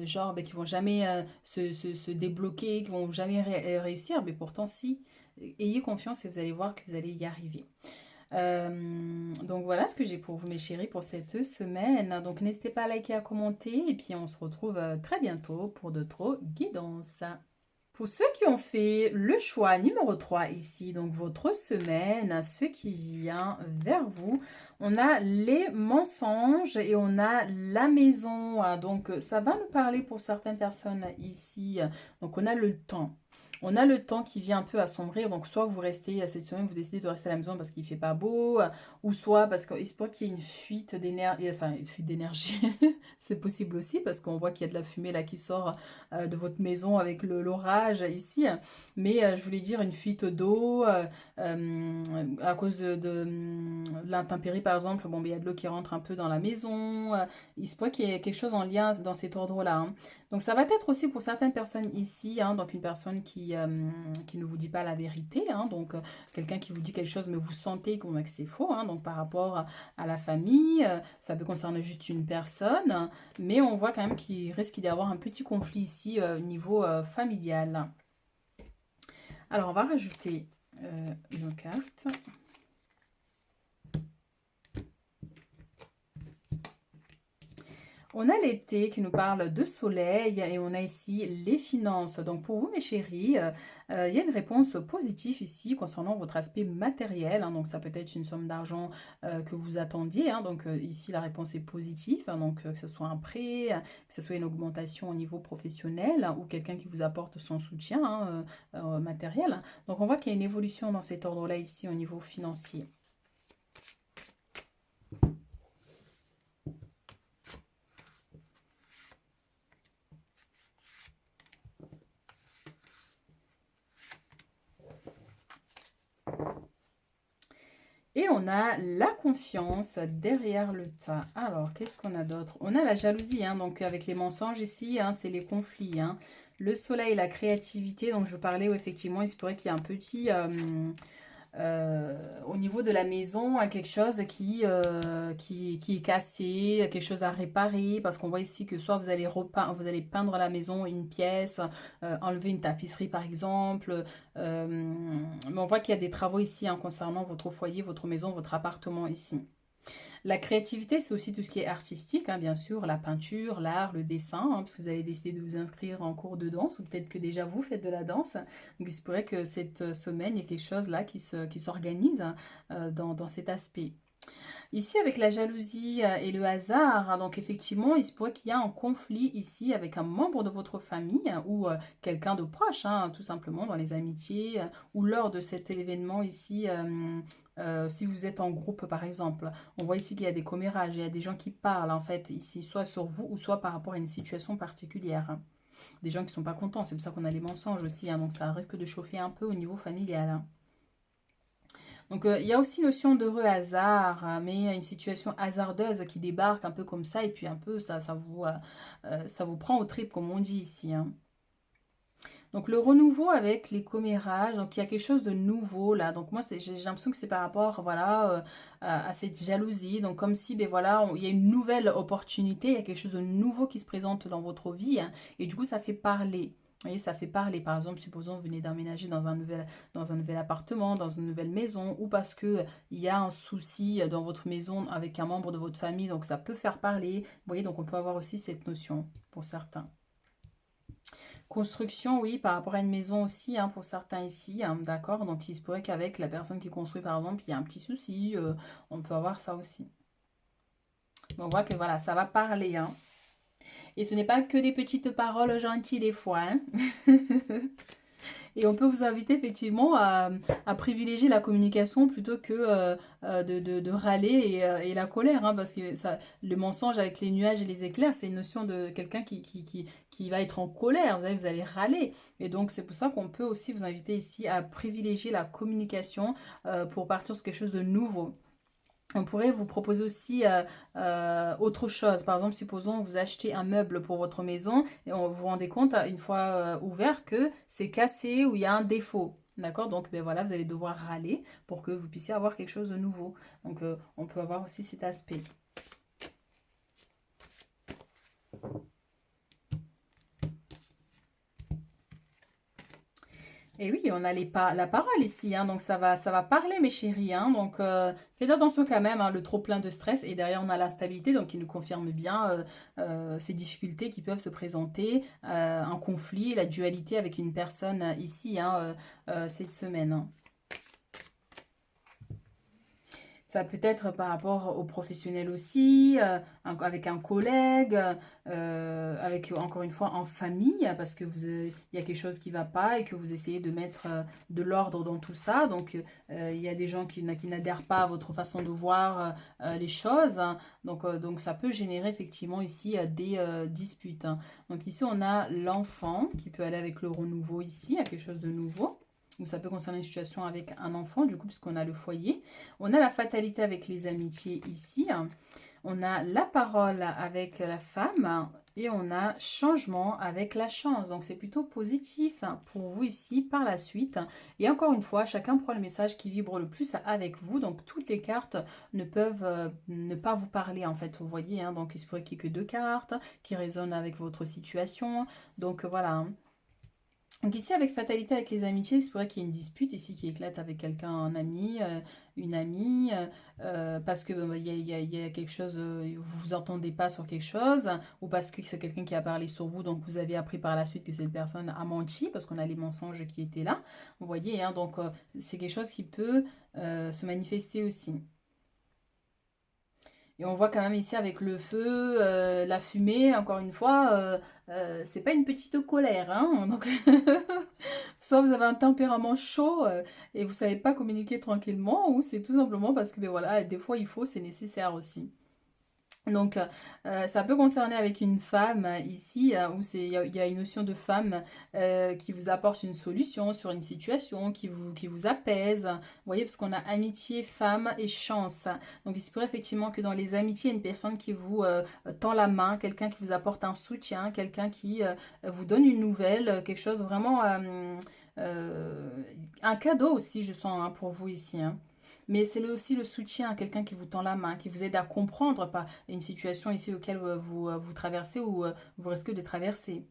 genre qui vont jamais se débloquer, qui vont jamais réussir, mais pourtant si. Ayez confiance et vous allez voir que vous allez y arriver. Donc voilà ce que j'ai pour vous mes chéris pour cette semaine. Donc n'hésitez pas à liker, à commenter et puis on se retrouve très bientôt pour d'autres guidances. Pour ceux qui ont fait le choix numéro 3 ici, donc votre semaine, ce qui vient vers vous, on a les mensonges et on a la maison. Donc ça va nous parler pour certaines personnes ici. Donc on a le temps. On a le temps qui vient un peu assombrir. Donc soit vous restez cette semaine, vous décidez de rester à la maison parce qu'il ne fait pas beau, ou soit parce qu'il se peut qu'il y ait une fuite d'énergie, enfin une fuite d'énergie. C'est possible aussi parce qu'on voit qu'il y a de la fumée là qui sort de votre maison avec l'orage ici. Mais je voulais dire une fuite d'eau à cause de l'intempérie par exemple. Bon, ben, il y a de l'eau qui rentre un peu dans la maison. Il se pourrait qu'il y ait quelque chose en lien dans cet ordre-là, hein. Donc ça va être aussi pour certaines personnes ici, hein, donc une personne qui ne vous dit pas la vérité, hein, donc quelqu'un qui vous dit quelque chose mais vous sentez que c'est faux, hein, donc par rapport à la famille, ça peut concerner juste une personne, mais on voit quand même qu'il risque d'y avoir un petit conflit ici au niveau familial. Alors, on va rajouter une carte. On a l'été qui nous parle de soleil et on a ici les finances. Donc pour vous mes chéris, il y a une réponse positive ici concernant votre aspect matériel, hein. Donc ça peut être une somme d'argent que vous attendiez, hein. Donc ici la réponse est positive, hein. Donc que ce soit un prêt, que ce soit une augmentation au niveau professionnel, hein, ou quelqu'un qui vous apporte son soutien, hein, matériel. Donc on voit qu'il y a une évolution dans cet ordre-là ici au niveau financier. Et on a la confiance derrière le tas. Alors, qu'est-ce qu'on a d'autre? On a la jalousie, hein, donc avec les mensonges ici, hein, c'est les conflits, hein. Le soleil, la créativité, donc je parlais où effectivement il se pourrait qu'il y ait un petit... au niveau de la maison, à quelque chose qui est cassé, quelque chose à réparer, parce qu'on voit ici que soit vous allez peindre la maison, une pièce, enlever une tapisserie par exemple, mais on voit qu'il y a des travaux ici, hein, concernant votre foyer, votre maison, votre appartement ici. La créativité, c'est aussi tout ce qui est artistique, hein, bien sûr, la peinture, l'art, le dessin, hein, parce que vous allez décider de vous inscrire en cours de danse, ou peut-être que déjà vous faites de la danse. Donc il se pourrait que cette semaine, il y ait quelque chose là qui s'organise, hein, dans cet aspect. Ici, avec la jalousie et le hasard, hein, donc effectivement, il se pourrait qu'il y ait un conflit ici avec un membre de votre famille, hein, ou quelqu'un de proche, hein, tout simplement dans les amitiés, ou lors de cet événement ici, si vous êtes en groupe par exemple. On voit ici qu'il y a des commérages, il y a des gens qui parlent en fait ici, soit sur vous ou soit par rapport à une situation particulière, hein. Des gens qui ne sont pas contents, c'est pour ça qu'on a les mensonges aussi, hein, donc ça risque de chauffer un peu au niveau familial, hein. Donc il y a aussi notion d'heureux hasard, mais une situation hasardeuse qui débarque un peu comme ça, et puis un peu ça vous prend au trip comme on dit ici, hein. Donc le renouveau avec les commérages, donc il y a quelque chose de nouveau là. Donc moi j'ai l'impression que c'est par rapport voilà à cette jalousie. Donc comme si ben voilà il y a une nouvelle opportunité, il y a quelque chose de nouveau qui se présente dans votre vie hein, et du coup ça fait parler. Vous voyez, ça fait parler. Par exemple, supposons vous venez d'emménager dans un nouvel appartement, dans une nouvelle maison, ou parce que il y a un souci dans votre maison avec un membre de votre famille, donc ça peut faire parler. Vous voyez, donc on peut avoir aussi cette notion pour certains. Construction, oui, par rapport à une maison aussi, hein, pour certains ici, hein, d'accord? Donc il se pourrait qu'avec la personne qui construit, par exemple, il y a un petit souci, on peut avoir ça aussi. Donc on voit que voilà, ça va parler, hein. Et ce n'est pas que des petites paroles gentilles des fois, hein. Et on peut vous inviter effectivement à privilégier la communication plutôt que de râler et la colère, hein, parce que ça, le mensonge avec les nuages et les éclairs, c'est une notion de quelqu'un qui va être en colère, vous allez râler. Et donc c'est pour ça qu'on peut aussi vous inviter ici à privilégier la communication pour partir sur quelque chose de nouveau. On pourrait vous proposer aussi autre chose. Par exemple, supposons vous achetez un meuble pour votre maison et on vous rendez compte une fois ouvert que c'est cassé ou il y a un défaut. D'accord? Donc, ben voilà, vous allez devoir râler pour que vous puissiez avoir quelque chose de nouveau. Donc, on peut avoir aussi cet aspect. Et oui, on a la parole ici, hein, donc ça va parler, mes chéris, hein, donc faites attention quand même, hein, le trop plein de stress. Et derrière, on a l'instabilité, donc qui nous confirme bien ces difficultés qui peuvent se présenter, un conflit, la dualité avec une personne ici, hein, cette semaine, hein. Ça peut être par rapport aux professionnels aussi, avec un collègue, avec encore une fois en famille, parce que il y a quelque chose qui ne va pas et que vous essayez de mettre de l'ordre dans tout ça. Donc il y a des gens qui n'adhèrent pas à votre façon de voir les choses, hein. Donc ça peut générer effectivement ici des disputes, hein. Donc ici on a l'enfant qui peut aller avec le renouveau ici, à quelque chose de nouveau. Ou ça peut concerner une situation avec un enfant, du coup, puisqu'on a le foyer. On a la fatalité avec les amitiés ici. On a la parole avec la femme. Et on a changement avec la chance. Donc c'est plutôt positif pour vous ici par la suite. Et encore une fois, chacun prend le message qui vibre le plus avec vous. Donc toutes les cartes ne peuvent ne pas vous parler en fait. Vous voyez, hein, donc il se pourrait qu'il n'y ait que deux cartes qui résonnent avec votre situation. Donc voilà, hein. Donc ici, avec fatalité, avec les amitiés, il se pourrait qu'il y ait une dispute ici qui éclate avec quelqu'un, un ami, une amie, parce que il y a quelque chose, vous vous entendez pas sur quelque chose, ou parce que c'est quelqu'un qui a parlé sur vous, donc vous avez appris par la suite que cette personne a menti, parce qu'on a les mensonges qui étaient là. Vous voyez, hein, donc c'est quelque chose qui peut se manifester aussi. Et on voit quand même ici avec le feu, la fumée, encore une fois, c'est pas une petite colère, hein. Donc, soit vous avez un tempérament chaud et vous savez pas communiquer tranquillement, ou c'est tout simplement parce que ben voilà, des fois il faut, c'est nécessaire aussi. Donc, ça peut concerner avec une femme ici, où il y a une notion de femme qui vous apporte une solution sur une situation, qui vous apaise. Vous voyez, parce qu'on a amitié, femme et chance. Donc, il se pourrait effectivement que dans les amitiés, il y a une personne qui vous tend la main, quelqu'un qui vous apporte un soutien, quelqu'un qui vous donne une nouvelle, quelque chose vraiment... euh, un cadeau aussi, je sens, hein, pour vous ici, hein. Mais c'est aussi le soutien à quelqu'un qui vous tend la main, qui vous aide à comprendre pas une situation ici auquel vous traversez ou vous risquez de traverser.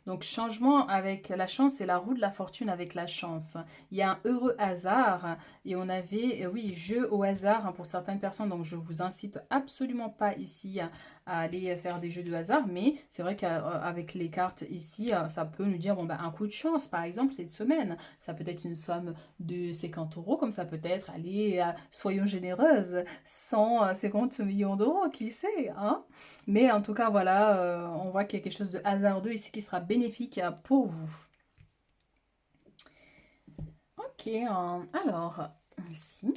Donc changement avec la chance et la roue de la fortune avec la chance. Il y a un heureux hasard et on avait, oui, jeu au hasard hein, pour certaines personnes. Donc je vous incite absolument pas ici à aller faire des jeux de hasard. Mais c'est vrai qu'avec les cartes ici, ça peut nous dire, bon, bah, un coup de chance par exemple cette semaine. Ça peut être une somme de 50 euros comme ça peut être, allez, soyons généreuses, 150 millions d'euros, qui sait, hein? Mais en tout cas, voilà, on voit qu'il y a quelque chose de hasardeux ici qui sera bénéfique pour vous. Ok, alors, ici.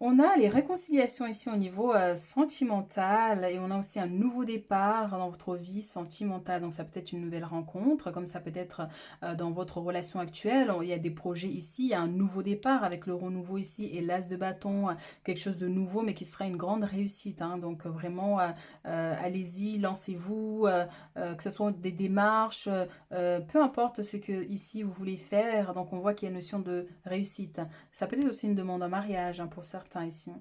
On a les réconciliations ici au niveau sentimental et on a aussi un nouveau départ dans votre vie sentimentale. Donc ça peut être une nouvelle rencontre, comme ça peut être dans votre relation actuelle. Il y a des projets ici, il y a un nouveau départ avec le renouveau ici et l'as de bâton, quelque chose de nouveau mais qui sera une grande réussite, hein. Donc vraiment, allez-y, lancez-vous, que ce soit des démarches, peu importe ce que ici vous voulez faire. Donc on voit qu'il y a une notion de réussite. Ça peut être aussi une demande en mariage, hein, pour certains ici.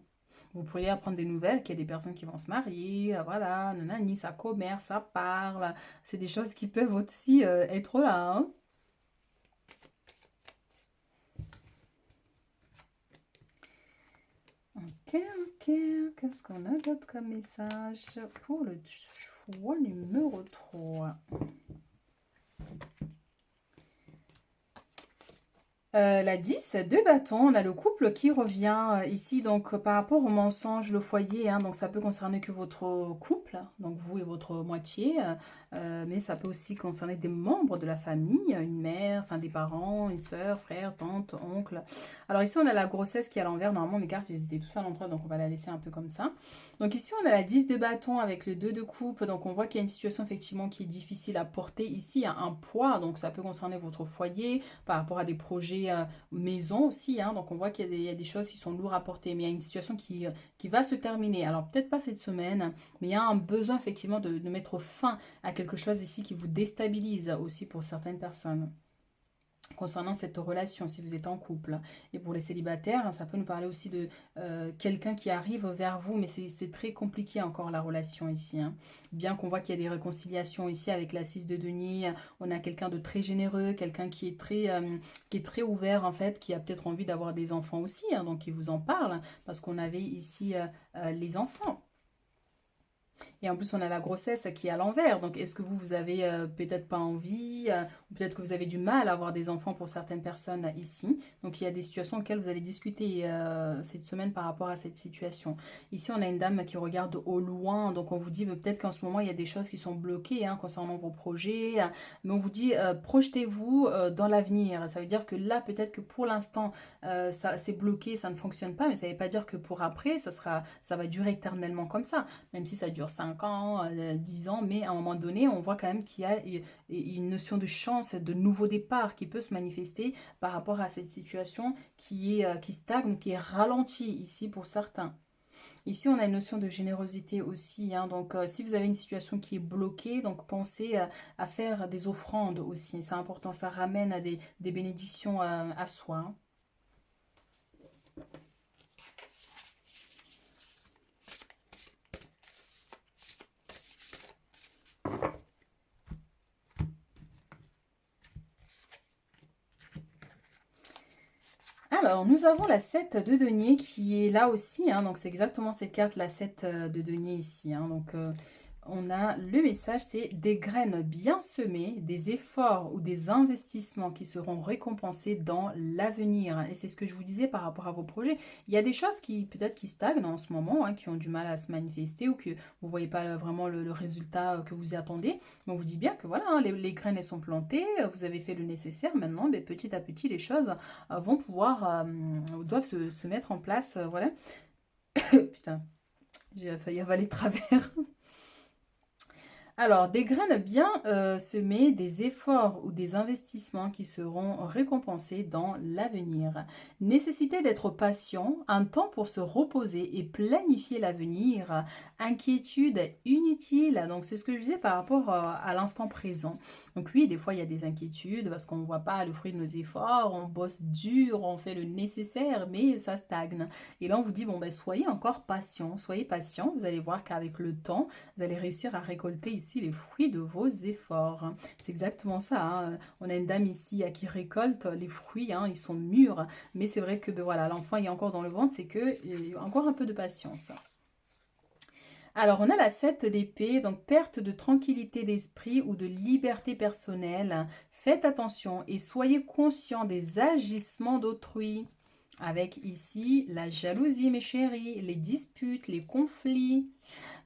Vous pourriez apprendre des nouvelles qu'il y a des personnes qui vont se marier, voilà, nanani, ça commerce, ça parle. C'est des choses qui peuvent aussi être là, hein. Ok, ok, qu'est-ce qu'on a d'autre comme message pour le choix numéro 3? La 10 de bâton, on a le couple qui revient ici, donc par rapport au mensonge, le foyer, hein, donc ça peut concerner que votre couple, donc vous et votre moitié, mais ça peut aussi concerner des membres de la famille, une mère, enfin des parents, une sœur, frère, tante, oncle. Alors ici on a la grossesse qui est à l'envers, normalement mes cartes ils étaient tous à l'endroit, donc on va la laisser un peu comme ça. Donc ici on a la 10 de bâton avec le 2 de coupe, donc on voit qu'il y a une situation effectivement qui est difficile à porter ici, il y a un poids, donc ça peut concerner votre foyer, par rapport à des projets maison aussi, hein. Donc on voit qu'il y a des choses qui sont lourdes à porter, mais il y a une situation qui va se terminer. Alors peut-être pas cette semaine, mais il y a un besoin effectivement de mettre fin à quelque chose ici qui vous déstabilise aussi pour certaines personnes concernant cette relation, si vous êtes en couple. Et pour les célibataires, hein, ça peut nous parler aussi de quelqu'un qui arrive vers vous, mais c'est très compliqué encore la relation ici, hein. Bien qu'on voit qu'il y a des réconciliations ici avec la 6 de denier, on a quelqu'un de très généreux, quelqu'un qui est très ouvert en fait, qui a peut-être envie d'avoir des enfants aussi, hein, donc il vous en parle, parce qu'on avait ici les enfants. Et en plus, on a la grossesse qui est à l'envers. Donc, est-ce que vous avez peut-être pas envie, ou peut-être que vous avez du mal à avoir des enfants pour certaines personnes ici. Donc, il y a des situations auxquelles vous allez discuter cette semaine par rapport à cette situation. Ici, on a une dame qui regarde au loin. Donc, on vous dit peut-être qu'en ce moment, il y a des choses qui sont bloquées, hein, concernant vos projets. Mais on vous dit, projetez-vous dans l'avenir. Ça veut dire que là, peut-être que pour l'instant, ça c'est bloqué, ça ne fonctionne pas. Mais ça ne veut pas dire que pour après, ça va durer éternellement comme ça, même si ça dure 5 ans, 10 ans, mais à un moment donné, on voit quand même qu'il y a une notion de chance, de nouveau départ qui peut se manifester par rapport à cette situation qui stagne, qui est ralentie ici pour certains. Ici, on a une notion de générosité aussi, hein. Donc si vous avez une situation qui est bloquée, donc pensez à faire des offrandes aussi. C'est important, ça ramène à des bénédictions à soi, hein. Alors, nous avons la 7 de denier qui est là aussi, hein, donc c'est exactement cette carte, la 7 de denier ici, hein. Donc, on a le message, c'est des graines bien semées, des efforts ou des investissements qui seront récompensés dans l'avenir. Et c'est ce que je vous disais par rapport à vos projets. Il y a des choses qui peut-être qui stagnent en ce moment, hein, qui ont du mal à se manifester ou que vous ne voyez pas vraiment le résultat que vous y attendez. Mais on vous dit bien que voilà, hein, les graines elles sont plantées, vous avez fait le nécessaire. Maintenant, mais petit à petit, les choses vont pouvoir, doivent se mettre en place. Voilà. Putain, j'ai failli avaler de travers. Alors, des graines bien semées, des efforts ou des investissements qui seront récompensés dans l'avenir. Nécessité d'être patient, un temps pour se reposer et planifier l'avenir. Inquiétude inutile. Donc, c'est ce que je disais par rapport à l'instant présent. Donc, oui, des fois, il y a des inquiétudes parce qu'on ne voit pas le fruit de nos efforts, on bosse dur, on fait le nécessaire, mais ça stagne. Et là, on vous dit, bon, ben, soyez patient. Vous allez voir qu'avec le temps, vous allez réussir à récolter ici les fruits de vos efforts. C'est exactement ça, hein. On a une dame ici qui récolte les fruits, hein, ils sont mûrs. Mais c'est vrai que ben voilà, l'enfant est encore dans le ventre, c'est que il y a encore un peu de patience. Alors, on a la 7 d'épée, donc perte de tranquillité d'esprit ou de liberté personnelle. Faites attention et soyez conscient des agissements d'autrui. Avec ici la jalousie, mes chéris, les disputes, les conflits.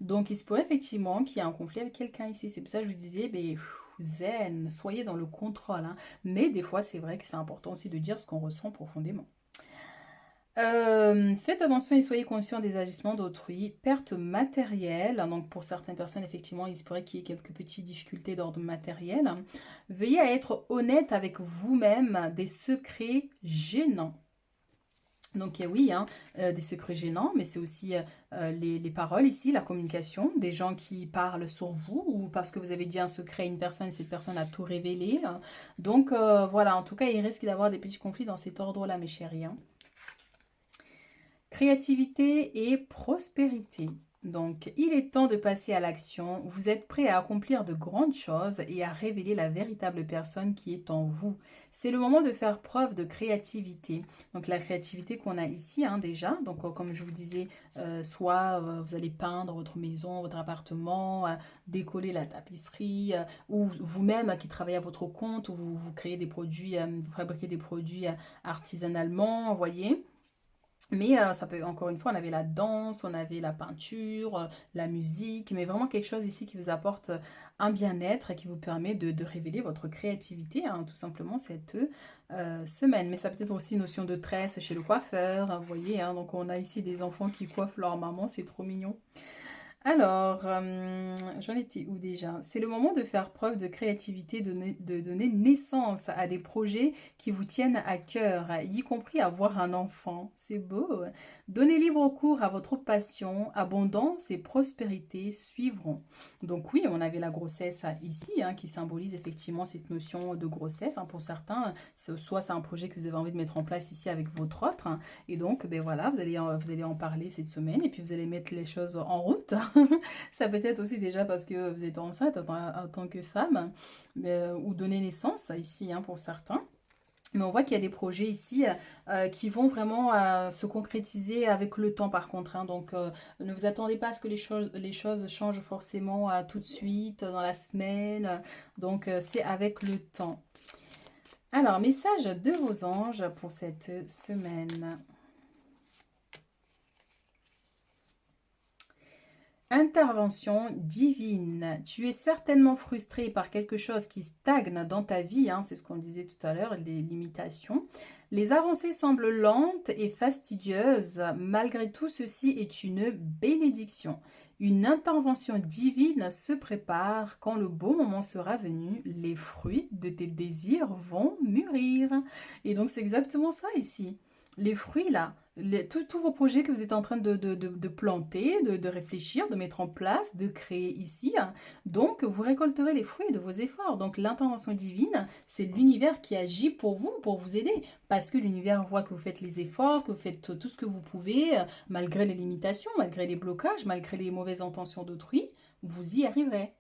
Donc, il se pourrait effectivement qu'il y ait un conflit avec quelqu'un ici. C'est pour ça que je vous disais, ben, zen, soyez dans le contrôle, hein. Mais des fois, c'est vrai que c'est important aussi de dire ce qu'on ressent profondément. Faites attention et soyez conscient des agissements d'autrui. Perte matérielle, hein, donc pour certaines personnes, effectivement, il se pourrait qu'il y ait quelques petites difficultés d'ordre matériel. Veuillez à être honnête avec vous-même des secrets gênants. Donc oui, hein, des secrets gênants, mais c'est aussi les paroles ici, la communication, des gens qui parlent sur vous ou parce que vous avez dit un secret à une personne et cette personne a tout révélé, hein. Donc voilà, en tout cas, il risque d'avoir des petits conflits dans cet ordre-là, mes chéris, hein. Créativité et prospérité. Donc, il est temps de passer à l'action. Vous êtes prêt à accomplir de grandes choses et à révéler la véritable personne qui est en vous. C'est le moment de faire preuve de créativité. Donc, la créativité qu'on a ici, hein, déjà. Donc, comme je vous disais, soit vous allez peindre votre maison, votre appartement, décoller la tapisserie, ou vous-même qui travaillez à votre compte, ou vous créez des produits, vous fabriquez des produits artisanalement, vous voyez. Mais ça peut, encore une fois, on avait la danse, on avait la peinture, la musique, mais vraiment quelque chose ici qui vous apporte un bien-être et qui vous permet de révéler votre créativité, hein, tout simplement, cette semaine. Mais ça peut être aussi une notion de tresse chez le coiffeur, hein, vous voyez, hein, donc on a ici des enfants qui coiffent leur maman, c'est trop mignon. Alors, j'en étais où déjà? C'est le moment de faire preuve de créativité, de donner naissance à des projets qui vous tiennent à cœur, y compris avoir un enfant. C'est beau. Donnez libre cours à votre passion, abondance et prospérité suivront. Donc oui, on avait la grossesse ici, hein, qui symbolise effectivement cette notion de grossesse, hein, pour certains. Soit c'est un projet que vous avez envie de mettre en place ici avec votre autre, hein, et donc ben voilà, vous allez en parler cette semaine et puis vous allez mettre les choses en route. Ça peut être aussi déjà parce que vous êtes enceinte en tant que femme, ou donner naissance ici, hein, pour certains. Mais on voit qu'il y a des projets ici qui vont vraiment se concrétiser avec le temps par contre, hein. Donc ne vous attendez pas à ce que les choses changent forcément tout de suite, dans la semaine. Donc c'est avec le temps. Alors, message de vos anges pour cette semaine. Intervention divine. Tu es certainement frustré par quelque chose qui stagne dans ta vie, hein, c'est ce qu'on disait tout à l'heure, les limitations. Les avancées semblent lentes et fastidieuses. Malgré tout, ceci est une bénédiction. Une intervention divine se prépare. Quand le beau moment sera venu, les fruits de tes désirs vont mûrir. Et donc, c'est exactement ça ici. Les fruits, là, tous vos projets que vous êtes en train de planter, de réfléchir, de mettre en place, de créer ici, hein. Donc, vous récolterez les fruits de vos efforts. Donc, l'intervention divine, c'est l'univers qui agit pour vous aider. Parce que l'univers voit que vous faites les efforts, que vous faites tout ce que vous pouvez, malgré les limitations, malgré les blocages, malgré les mauvaises intentions d'autrui, vous y arriverez.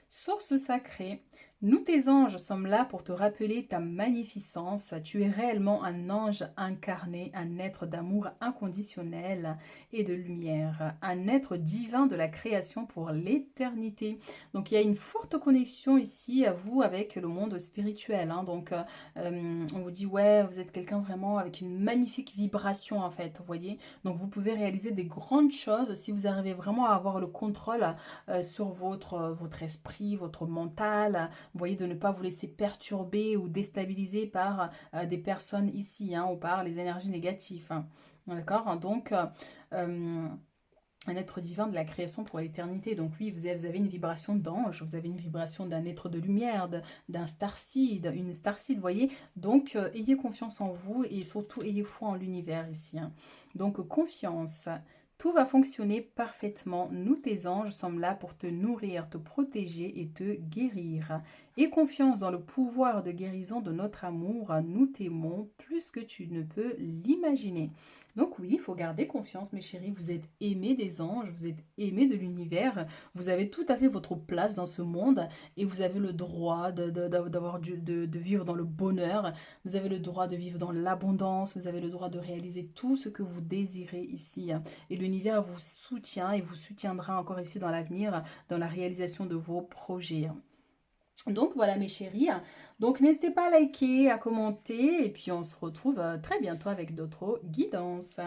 Source sacrée, nous tes anges sommes là pour te rappeler ta magnificence. Tu es réellement un ange incarné, un être d'amour inconditionnel et de lumière, un être divin de la création pour l'éternité. Donc il y a une forte connexion ici à vous avec le monde spirituel, hein. Donc on vous dit ouais, vous êtes quelqu'un vraiment avec une magnifique vibration en fait, vous voyez. Donc vous pouvez réaliser des grandes choses si vous arrivez vraiment à avoir le contrôle sur votre esprit, votre mental. Vous voyez, de ne pas vous laisser perturber ou déstabiliser par des personnes ici, hein, ou par les énergies négatives, hein. D'accord? Donc, un être divin de la création pour l'éternité. Donc oui, vous avez une vibration d'ange, vous avez une vibration d'un être de lumière, d'un starseed, une starseed, vous voyez. Donc ayez confiance en vous et surtout ayez foi en l'univers ici, hein. Donc confiance. Tout va fonctionner parfaitement. Nous, tes anges, sommes là pour te nourrir, te protéger et te guérir. Aie confiance dans le pouvoir de guérison de notre amour. Nous t'aimons plus que tu ne peux l'imaginer. Donc oui, il faut garder confiance, mes chéris. Vous êtes aimés des anges, vous êtes aimés de l'univers. Vous avez tout à fait votre place dans ce monde et vous avez le droit de vivre dans le bonheur. Vous avez le droit de vivre dans l'abondance. Vous avez le droit de réaliser tout ce que vous désirez ici. Et l'univers vous soutient et vous soutiendra encore ici dans l'avenir, dans la réalisation de vos projets. Donc voilà mes chéris. Donc n'hésitez pas à liker, à commenter et puis on se retrouve très bientôt avec d'autres guidances.